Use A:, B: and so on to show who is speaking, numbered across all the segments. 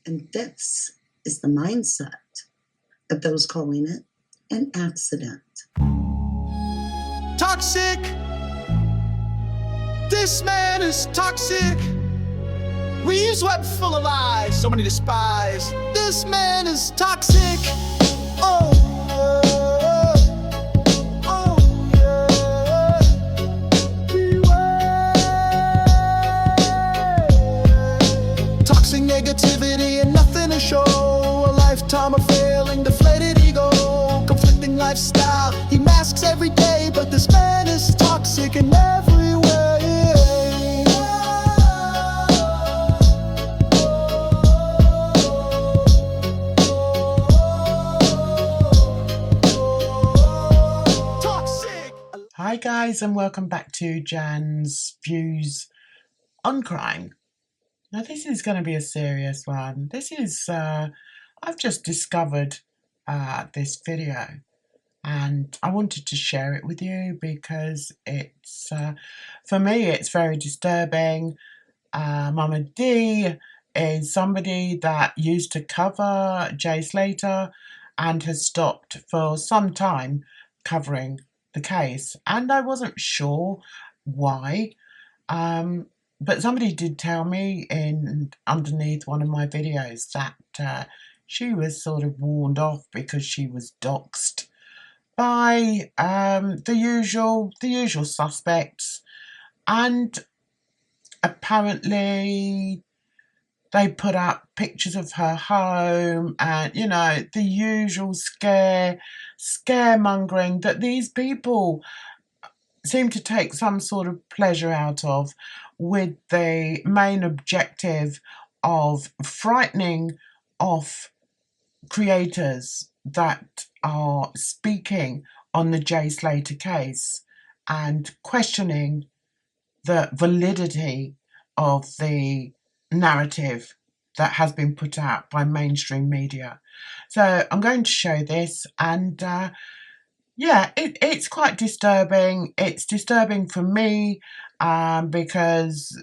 A: And this is the mindset of those calling it an accident.
B: Toxic. This man is toxic. We use web full of lies, so many despise. This man is toxic. Oh, toxic negativity and nothing to show. A lifetime of failing, deflated ego, conflicting lifestyle. He masks every day, but this man is toxic in every way.
C: Hi guys, and welcome back to Jan's Views on Crime. Now this is going to be a serious one. This is, I've just discovered this video and I wanted to share it with you because it's, for me, it's very disturbing. Mama D is somebody that used to cover Jay Slater and has stopped for some time covering the case, and I wasn't sure why, but somebody did tell me in underneath one of my videos that she was sort of warned off because she was doxxed by the usual suspects, and apparently they put up pictures of her home and, you know, the usual scaremongering that these people seem to take some sort of pleasure out of, with the main objective of frightening off creators that are speaking on the Jay Slater case and questioning the validity of the narrative that has been put out by mainstream media. So I'm going to show this, and yeah, it's quite disturbing. It's disturbing for me because,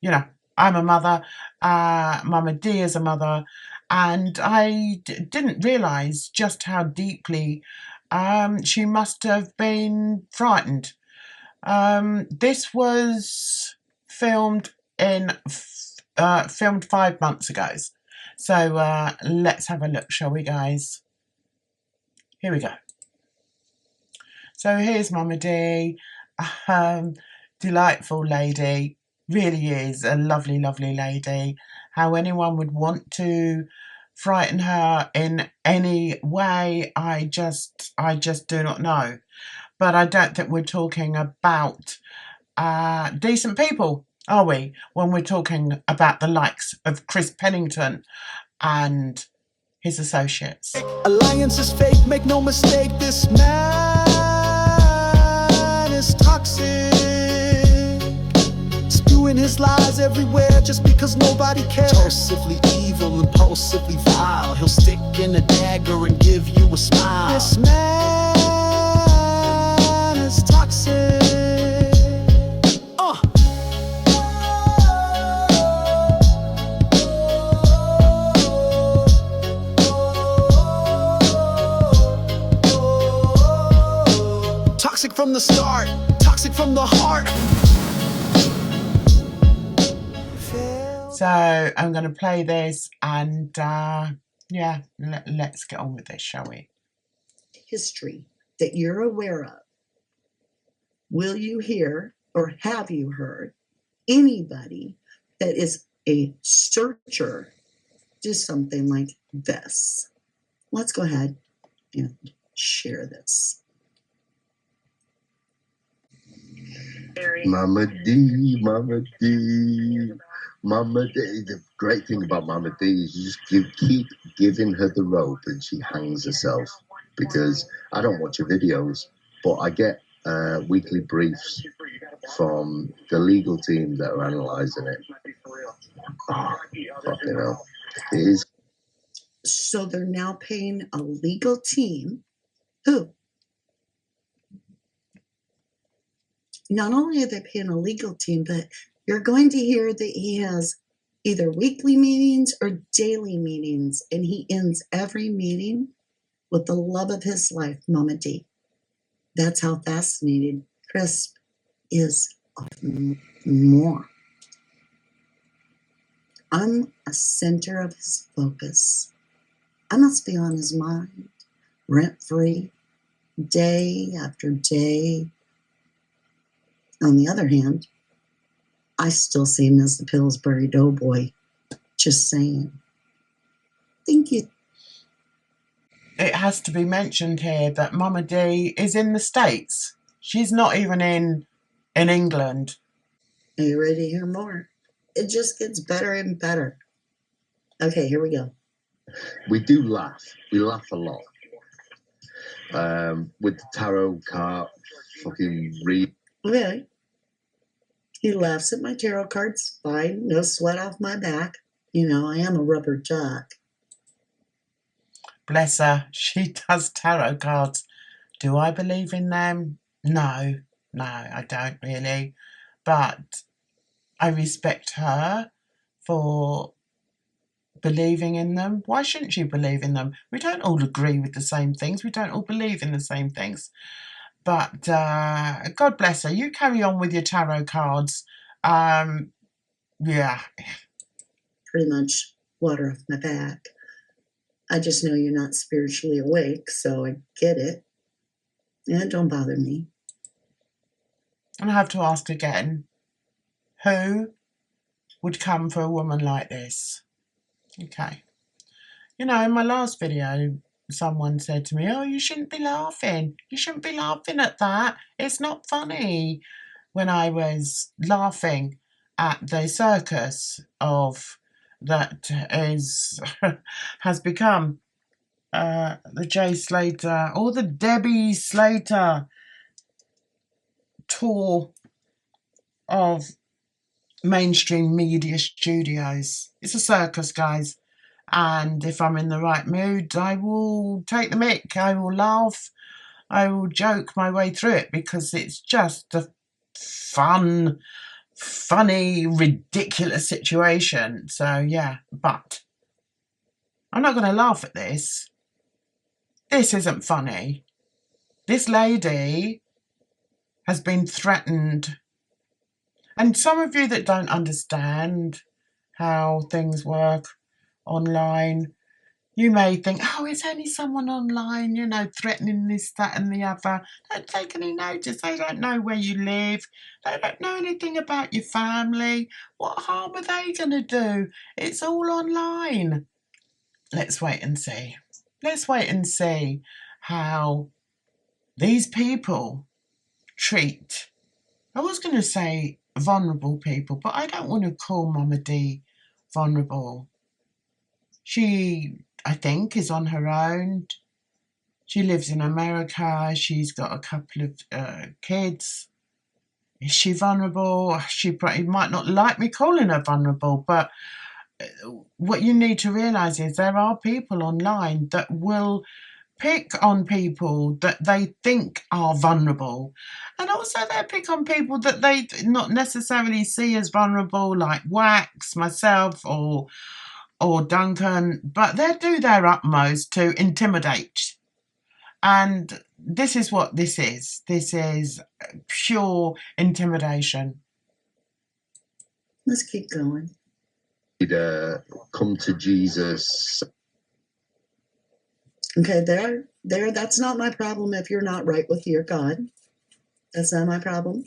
C: you know, I'm a mother, Mama D is a mother, and I didn't realise just how deeply she must have been frightened. This was filmed 5 months ago. So let's have a look, shall we, guys? Here we go. So here's Mama D, delightful lady, really is a lovely, lovely lady. How anyone would want to frighten her in any way, I just do not know. But I don't think we're talking about decent people, are we, when we're talking about the likes of Chris Pennington and his associates?
B: Alliance is fake, make no mistake, this man is toxic. Spewing his lies everywhere just because nobody cares. Impulsively evil, impulsively vile. He'll stick in a dagger and give you a smile. This man is toxic. Toxic from the start, toxic from the heart.
C: So I'm going to play this, and yeah, let's get on with this, shall we?
A: History that you're aware of. Will you hear, or have you heard, anybody that is a searcher do something like this? Let's go ahead and share this.
D: Mama D, Mama D, Mama D. The great thing about Mama D is you just keep giving her the rope and she hangs herself. Because I don't watch her videos, but I get weekly briefs from the legal team that are analysing it. Oh, fucking hell. It is.
A: So they're now paying a legal team who? Not only are they paying a legal team, but you're going to hear that he has either weekly meetings or daily meetings, and he ends every meeting with the love of his life, Mama D. That's how fascinated Chris is of more. I'm a center of his focus. I must be on his mind, rent-free, day after day. On the other hand, I still see him as the Pillsbury Doughboy. Just saying. Thank you.
C: It has to be mentioned here that Mama D is in the States. She's not even in England.
A: Are you ready to hear more? It just gets better and better. Okay, here we go.
D: We do laugh. We laugh a lot. With the tarot card, fucking read.
A: Okay. He laughs at my tarot cards. Fine. No sweat off my back. You know, I am a rubber duck.
C: Bless her. She does tarot cards. Do I believe in them? No, I don't really. But I respect her for believing in them. Why shouldn't you believe in them? We don't all agree with the same things. We don't all believe in the same things. But God bless her. You carry on with your tarot cards. Yeah.
A: Pretty much water off my back. I just know you're not spiritually awake, so I get it. And don't bother me.
C: And I have to ask again, who would come for a woman like this? Okay. You know, in my last video, someone said to me, oh, you shouldn't be laughing. You shouldn't be laughing at that. It's not funny. When I was laughing at the circus of that has become the Jay Slater or the Debbie Slater tour of mainstream media studios. It's a circus, guys. And if I'm in the right mood, I will take the mick. I will laugh. I will joke my way through it because it's just a funny, ridiculous situation. So, yeah, but I'm not going to laugh at this. This isn't funny. This lady has been threatened. And some of you that don't understand how things work online, you may think, oh, it's only someone online, you know, threatening this, that and the other. Don't take any notice. They don't know where you live. They don't know anything about your family. What harm are they going to do? It's all online. Let's wait and see. Let's wait and see how these people treat, I was going to say vulnerable people, but I don't want to call Mama D vulnerable. She, I think, is on her own. She lives in America. She's got a couple of kids. Is she vulnerable? She probably might not like me calling her vulnerable, but what you need to realise is there are people online that will pick on people that they think are vulnerable, and also they pick on people that they not necessarily see as vulnerable, like Wax, myself, or Duncan, but they do their utmost to intimidate. And this is what this is. This is pure intimidation.
A: Let's keep going.
D: Come to Jesus.
A: Okay, that's not my problem if you're not right with your God. That's not my problem.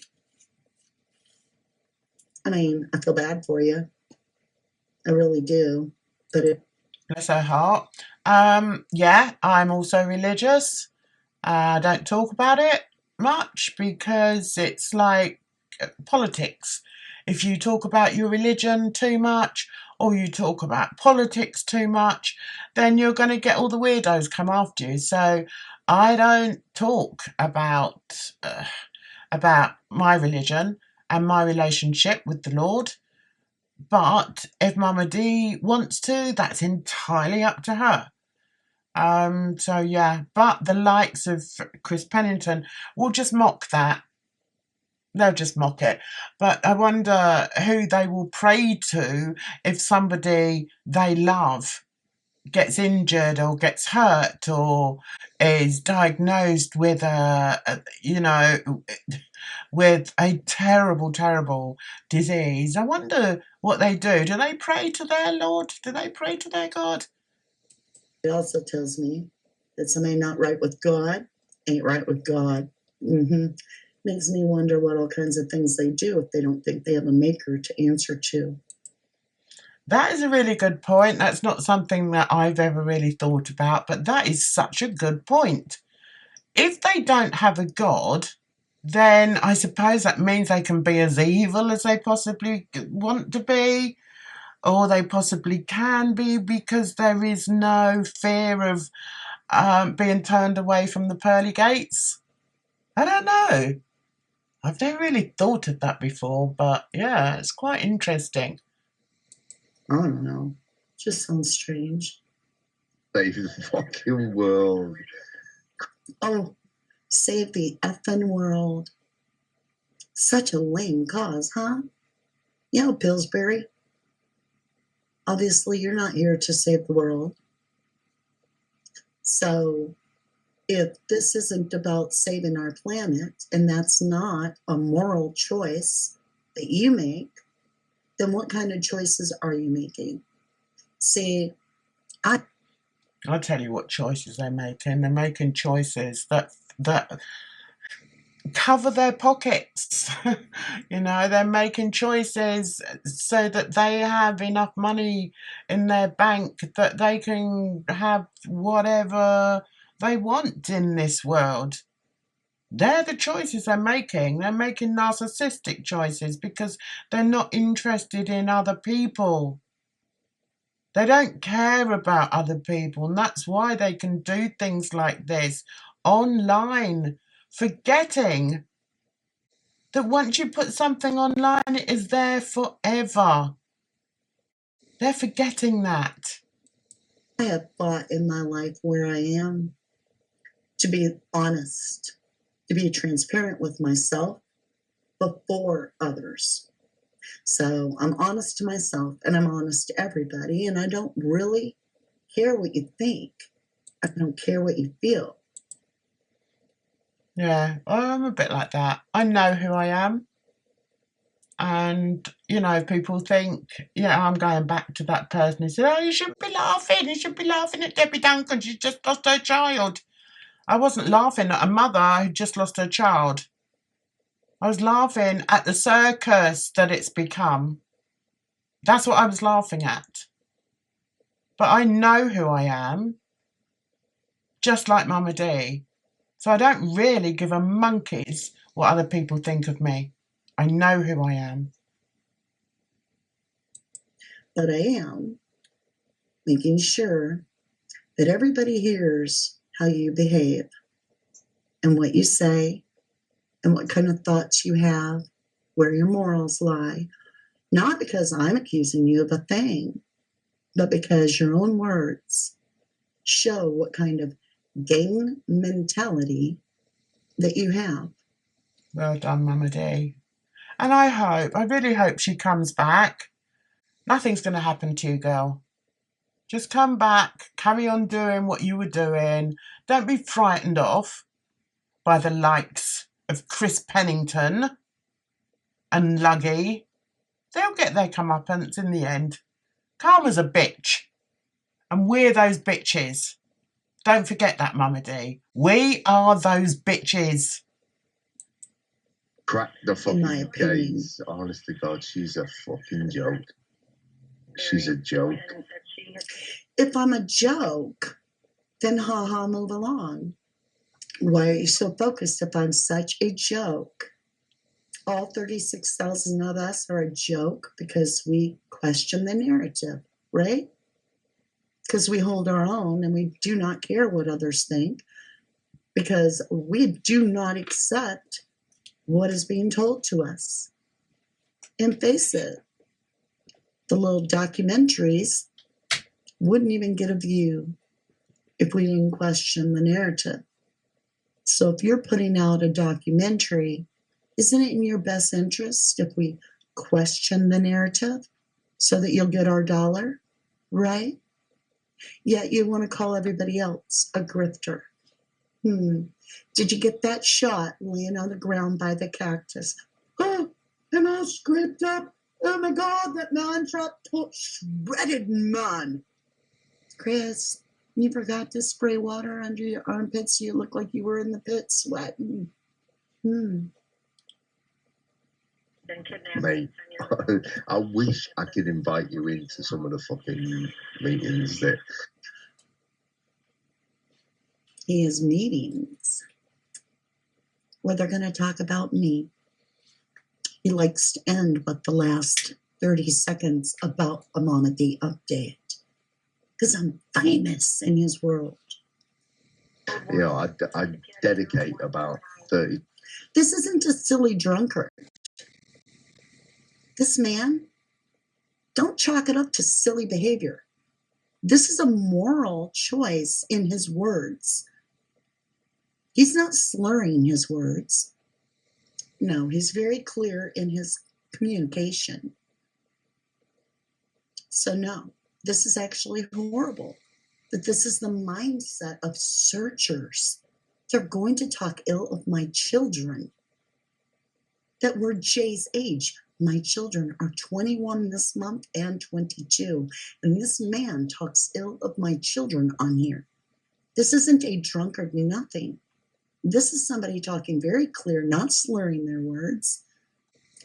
A: I mean, I feel bad for you. I really do. But
C: bless her heart. Yeah, I'm also religious. I don't talk about it much because it's like politics. If you talk about your religion too much or you talk about politics too much, then you're going to get all the weirdos come after you. So I don't talk about my religion and my relationship with the Lord. But if Mama D wants to, that's entirely up to her. So yeah, but the likes of Chris Pennington will just mock that. They'll just mock it. But I wonder who they will pray to if somebody they love gets injured or gets hurt or is diagnosed with with a terrible, terrible disease. I wonder what they do. Do they pray to their Lord? Do they pray to their God?
A: It also tells me that somebody not right with God ain't right with God. Makes me wonder what all kinds of things they do if they don't think they have a maker to answer to.
C: That is a really good point. That's not something that I've ever really thought about, but that is such a good point. If they don't have a God, then I suppose that means they can be as evil as they possibly want to be, or they possibly can be, because there is no fear of being turned away from the pearly gates. I don't know. I've never really thought of that before, but yeah, it's quite interesting.
A: I don't know. Just sounds strange.
D: Save the fucking world.
A: Oh, save the effing world. Such a lame cause, huh? You know, Pillsbury. Obviously, you're not here to save the world. So, if this isn't about saving our planet, and that's not a moral choice that you make, then what kind of choices are you making? See,
C: I'll tell you what choices they're making. They're making choices that cover their pockets. They're making choices so that they have enough money in their bank that they can have whatever they want in this world. They're the choices they're making. They're making narcissistic choices because they're not interested in other people. They don't care about other people, and that's why they can do things like this online, forgetting that once you put something online, it is there forever. They're forgetting that.
A: I have fought in my life where I am to be honest, to be transparent with myself before others. So I'm honest to myself and I'm honest to everybody, and I don't really care what you think. I don't care what you feel.
C: Yeah, I'm a bit like that. I know who I am. And, people think, I'm going back to that person who said, oh, you shouldn't be laughing. You should be laughing at Debbie Duncan. She just lost her child. I wasn't laughing at a mother who just lost her child. I was laughing at the circus that it's become. That's what I was laughing at. But I know who I am, just like Mama D. So I don't really give a monkey's what other people think of me. I know who I am.
A: But I am making sure that everybody hears how you behave and what you say and what kind of thoughts you have, where your morals lie. Not because I'm accusing you of a thing, but because your own words show what kind of gang mentality that you have.
C: Well done, Mama D. And I really hope she comes back. Nothing's going to happen to you, girl. Just come back, carry on doing what you were doing. Don't be frightened off by the likes of Chris Pennington and Luggy. They'll get their comeuppance in the end. Karma's a bitch. And we're those bitches. Don't forget that, Mama D. We are those bitches.
D: Crack the fucking case. Honest to God, she's a fucking joke. She's a joke.
A: If I'm a joke, then haha, move along. Why are you so focused if I'm such a joke? All 36,000 of us are a joke because we question the narrative, right? Because we hold our own and we do not care what others think because we do not accept what is being told to us. And face it, the little documentaries wouldn't even get a view if we didn't question the narrative. So if you're putting out a documentary Isn't it in your best interest if we question the narrative so that you'll get our dollar, right? Yet you want to call everybody else a grifter. Did you get that shot laying on the ground by the cactus? Oh, am I scraped up? Oh my God, that man dropped shredded man. Chris, you forgot to spray water under your armpits. You look like you were in the pit sweating.
D: Mate, I wish I could invite you into some of the fucking meetings that...
A: He has meetings where they're going to talk about me. He likes to end with the last 30 seconds about a Mama D update because I'm famous in his world.
D: You know, I dedicate about 30...
A: This isn't a silly drunkard. This man, don't chalk it up to silly behavior. This is a moral choice in his words. He's not slurring his words. No, he's very clear in his communication. So no, this is actually horrible. But this is the mindset of searchers. They're going to talk ill of my children that were Jay's age. My children are 21 this month and 22. And this man talks ill of my children on here. This isn't a drunkard, nothing. This is somebody talking very clear, not slurring their words.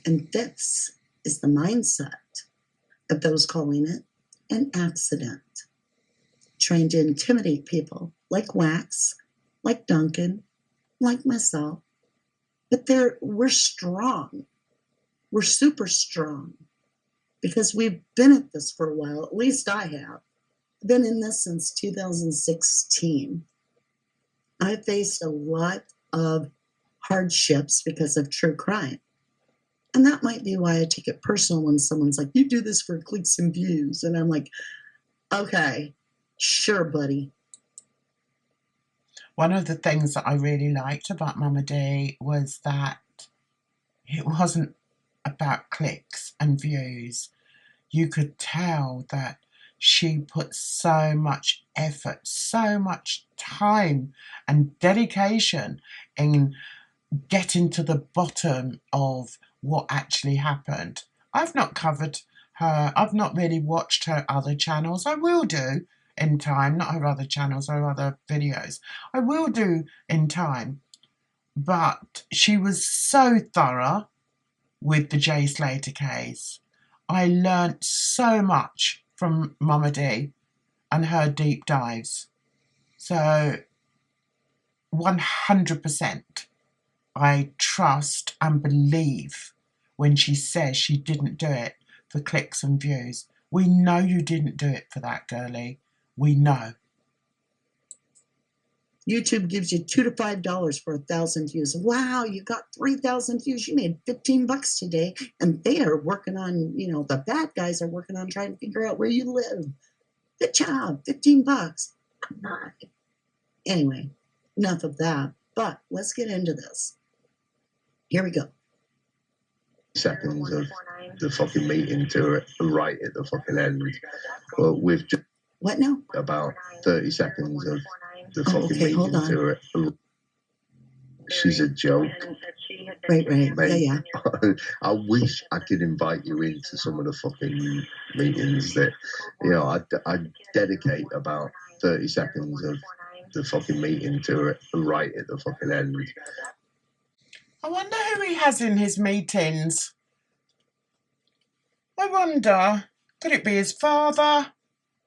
A: And this is the mindset of those calling it an accident. Trying to intimidate people like Wax, like Duncan, like myself. But we're strong. We're super strong because we've been at this for a while. At least I have. I've been in this since 2016. I faced a lot of hardships because of true crime. And that might be why I take it personal when someone's like, you do this for clicks and views. And I'm like, okay, sure, buddy.
C: One of the things that I really liked about Mama D was that it wasn't about clicks and views. You could tell that she put so much effort, so much time and dedication in getting to the bottom of what actually happened. I've not covered her, I've not really watched her other channels. I will do in time, not her other channels, her other videos. I will do in time. But she was so thorough with the Jay Slater case. I learnt so much from Mama D and her deep dives. So 100% I trust and believe when she says she didn't do it for clicks and views. We know you didn't do it for that, girlie. We know.
A: YouTube gives you $2 to $5 for 1,000 views. Wow, you got 3,000 views. You made $15 today. And they are working on, the bad guys are working on trying to figure out where you live. Good job, $15. Anyway, enough of that. But let's get into this. Here we go.
D: Seconds of the fucking meeting to it right at the fucking end. Well, we've just...
A: What now?
D: About 30 seconds of the
A: Oh,
D: fucking
A: okay, hold
D: meeting
A: on.
D: to it. She's a joke.
A: Right.
D: Mate,
A: Yeah.
D: I wish I could invite you into some of the fucking meetings that, I dedicate about 30 seconds of the fucking meeting to it right at the fucking end.
C: I wonder who he has in his meetings. I wonder, could it be his father,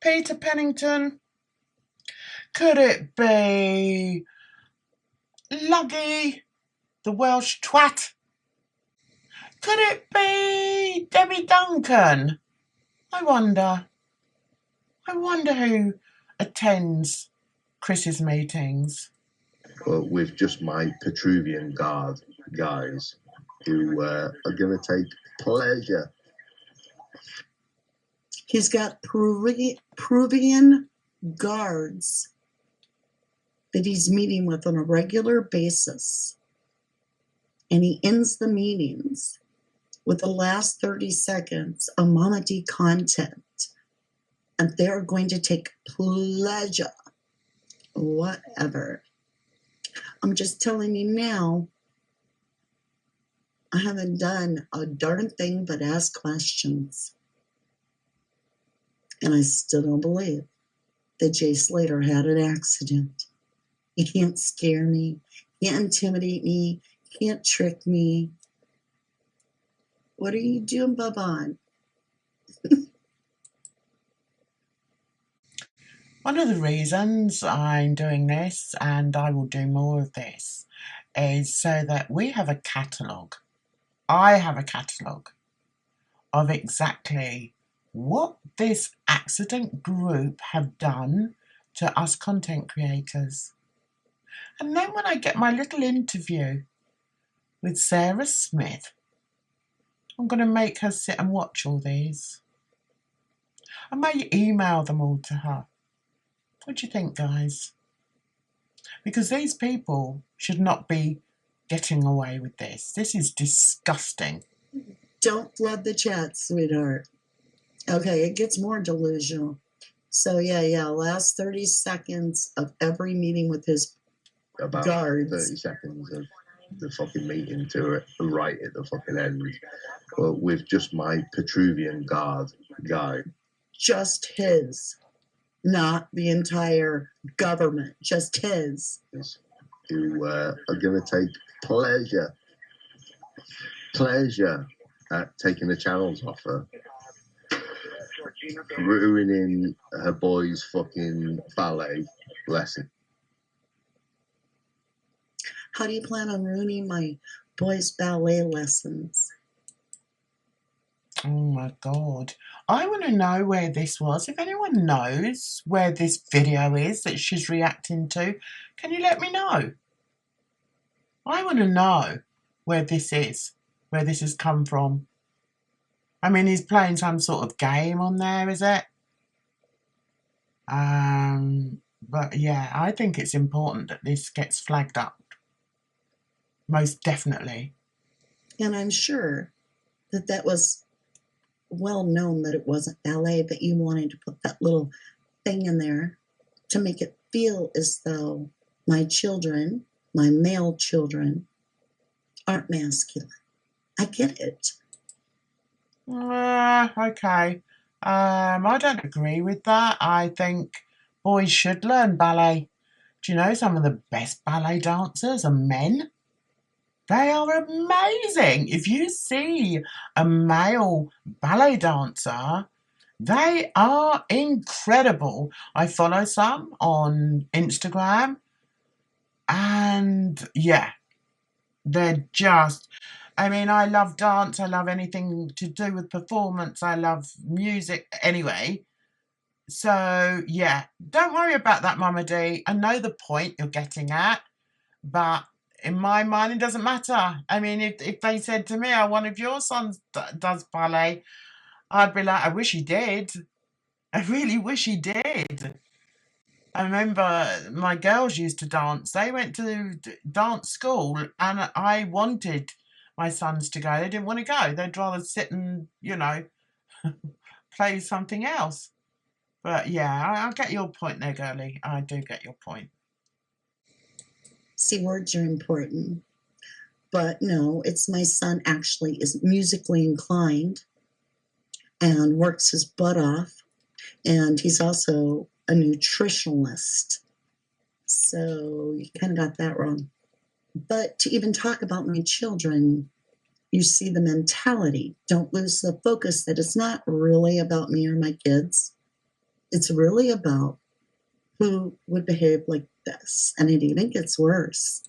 C: Peter Pennington? Could it be Luggy, the Welsh twat? Could it be Debbie Duncan? I wonder who attends Chris's meetings.
D: Well, with just my Petruvian guard guys who are going to take pleasure.
A: He's got Peruvian guards that he's meeting with on a regular basis. And he ends the meetings with the last 30 seconds of Mama D content. And they're going to take pleasure, whatever. I'm just telling you now, I haven't done a darn thing but ask questions. And I still don't believe that Jay Slater had an accident. He can't scare me. He can't intimidate me. He can't trick me. What are you doing, Baban?
C: One of the reasons I'm doing this, and I will do more of this, is so that we have a catalogue. I have a catalogue of exactly what this accident group have done to us content creators. And then when I get my little interview with Sarah Smith, I'm going to make her sit and watch all these. I may email them all to her. What do you think, guys? Because these people should not be getting away with this. This is disgusting.
A: Don't flood the chat, sweetheart. Okay, it gets more delusional. So yeah, last 30 seconds of every meeting with his
D: About
A: guards.
D: 30 seconds of the fucking meeting to it, right at the fucking end, with just my Petruvian guard guy.
A: Just his, not the entire government, just his.
D: Who are going to take pleasure at taking the channels off her, ruining her boy's fucking ballet lesson.
A: How do you plan on ruining my boys' ballet lessons?
C: Oh my God. I want to know where this was. If anyone knows where this video is that she's reacting to, can you let me know? I want to know where this is, where this has come from. I mean, he's playing some sort of game on there, is it? But yeah, I think it's important that this gets flagged up. Most definitely.
A: And I'm sure that was well known that it wasn't ballet, but you wanted to put that little thing in there to make it feel as though my children, my male children, aren't masculine. I get it.
C: Okay. I don't agree with that. I think boys should learn ballet. Do you know some of the best ballet dancers are men? They are amazing. If you see a male ballet dancer, they are incredible. I follow some on Instagram, and yeah, they're just... I mean, I love dance. I love anything to do with performance. I love music anyway. So, yeah, don't worry about that, Mama D. I know the point you're getting at, but in my mind, it doesn't matter. I mean, if they said to me, oh, one of your sons does ballet, I'd be like, I wish he did. I really wish he did. I remember my girls used to dance. They went to dance school, and I wanted my sons to go. They didn't want to go. They'd rather sit and, play something else. But yeah, I get your point there, girlie. I do get your point.
A: See, words are important. But no, it's my son actually is musically inclined and works his butt off. And he's also a nutritionalist. So you kind of got that wrong. But to even talk about my children, you see the mentality. Don't lose the focus that it's not really about me or my kids. It's really about who would behave like this. And it even gets worse.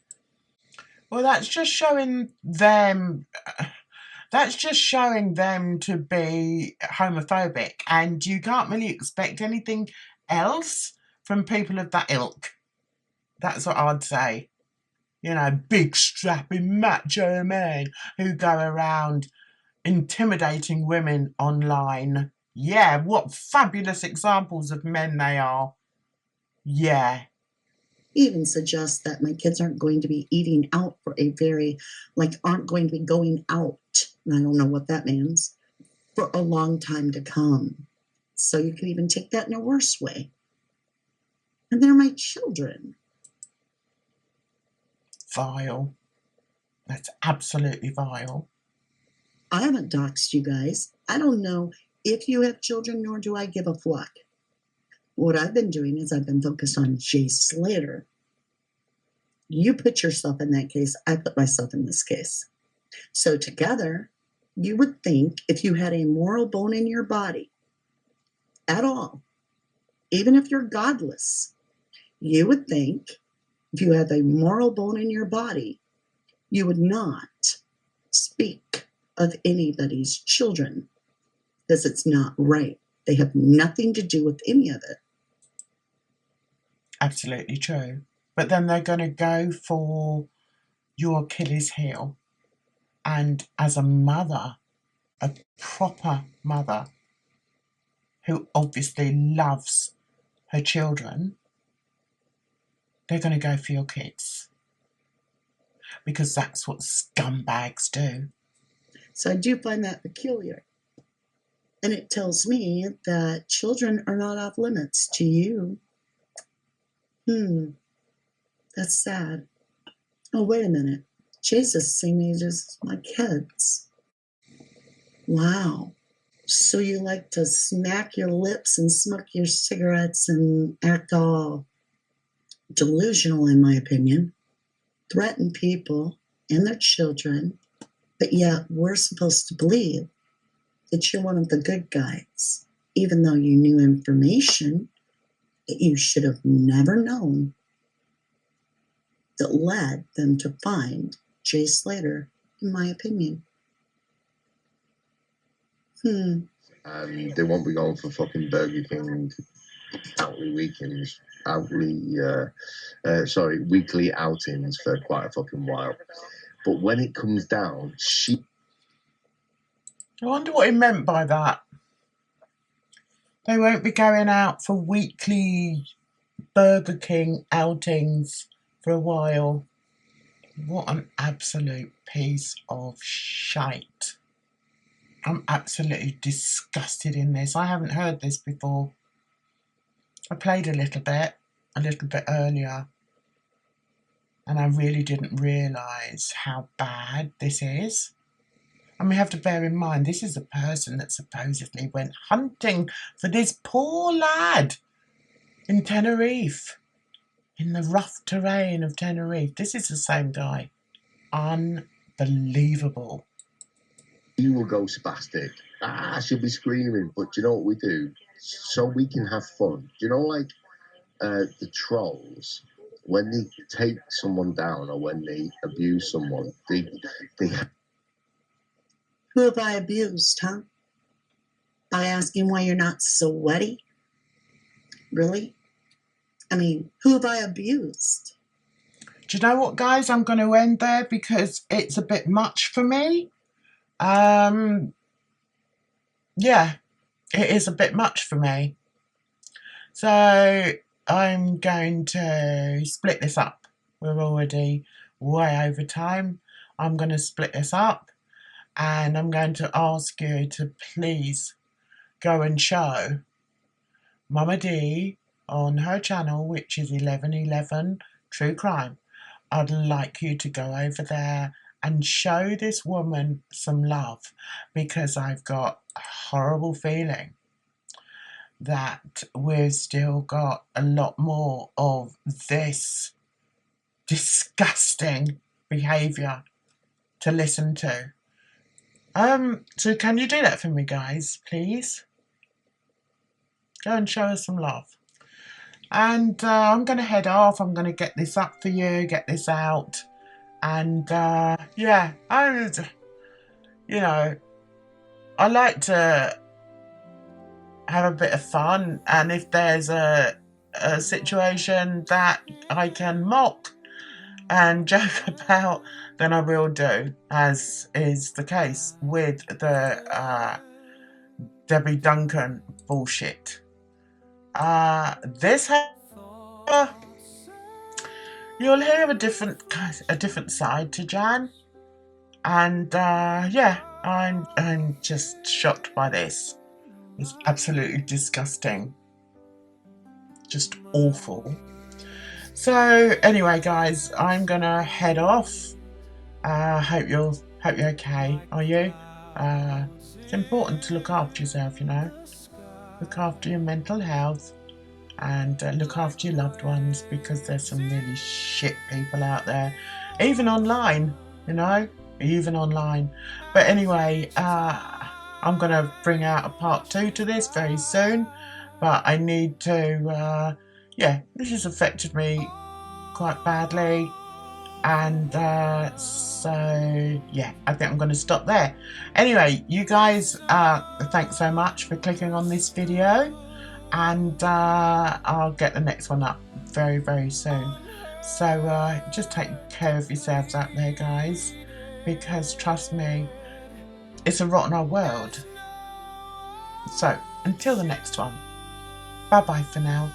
C: Well, that's just showing them... That's just showing them to be homophobic. And you can't really expect anything else from people of that ilk. That's what I'd say. Big strapping macho men who go around intimidating women online. Yeah, what fabulous examples of men they are. Yeah.
A: even suggest that my kids aren't going to be eating out for aren't going to be going out. And I don't know what that means, for a long time to come. So you can even take that in a worse way. And they're my children.
C: Vile. That's absolutely vile.
A: I haven't doxed you guys. I don't know if you have children, nor do I give a fuck. What I've been doing is I've been focused on Jay Slater. You put yourself in that case. I put myself in this case. So together, you would think if you had a moral bone in your body at all, even if you're godless, you would think if you have a moral bone in your body, you would not speak of anybody's children, because it's not right. They have nothing to do with any of it.
C: Absolutely true. But then they're going to go for your Achilles heel. And as a mother, a proper mother, who obviously loves her children, they're going to go for your kids. Because that's what scumbags do.
A: So I do find that peculiar. And it tells me that children are not off limits to you. That's sad. Oh, wait a minute. Jay's the same age as my kids. Wow. So you like to smack your lips and smoke your cigarettes and act all delusional, in my opinion. Threaten people and their children, but yet we're supposed to believe that you're one of the good guys, even though you knew information that you should have never known that led them to find Jay Slater, in my opinion.
D: And they won't be going for fucking Burger King weekly outings for quite a fucking while. But when it comes down,
C: I wonder what he meant by that. They won't be going out for weekly Burger King outings for a while. What an absolute piece of shite. I'm absolutely disgusted in this. I haven't heard this before. I played a little bit earlier, and I really didn't realise how bad this is. And we have to bear in mind, this is a person that supposedly went hunting for this poor lad in Tenerife, in the rough terrain of Tenerife. This is the same guy. Unbelievable.
D: you will go spastic. She'll be screaming. But do you know what we do? So we can have fun. Do you know, like the trolls, when they take someone down or when they abuse someone, they
A: Who have I abused, huh? By asking why you're not sweaty? Really? I mean, who have I abused?
C: Do you know what, guys? I'm going to end there because it's a bit much for me. Yeah, it is a bit much for me. So I'm going to split this up. We're already way over time. I'm going to split this up, and I'm going to ask you to please go and show Mama D on her channel, which is 1111 True Crime. I'd like you to go over there and show this woman some love, because I've got a horrible feeling that we've still got a lot more of this disgusting behaviour to listen to. So can you do that for me, guys, please? Go and show us some love. And I'm going to head off. I'm going to get this up for you, get this out. And yeah, I like to have a bit of fun. And if there's a situation that I can mock and joke about, then I will do, as is the case with the Debbie Duncan bullshit. This you'll hear a different side to Jan, and yeah, I'm just shocked by this. It's absolutely disgusting, just awful. So anyway, guys, I'm gonna head off. Hope you're okay. Are you? It's important to look after yourself, you know. Look after your mental health, and look after your loved ones, because there's some really shit people out there, even online, you know, even online. But anyway, I'm gonna bring out a part 2 to this very soon, but I need to yeah, this has affected me quite badly, and so yeah, I think I'm going to stop there. Anyway, you guys, thanks so much for clicking on this video, and I'll get the next one up very, very soon. So just take care of yourselves out there, guys, because trust me, it's a rotten old world. So until the next one, bye bye for now.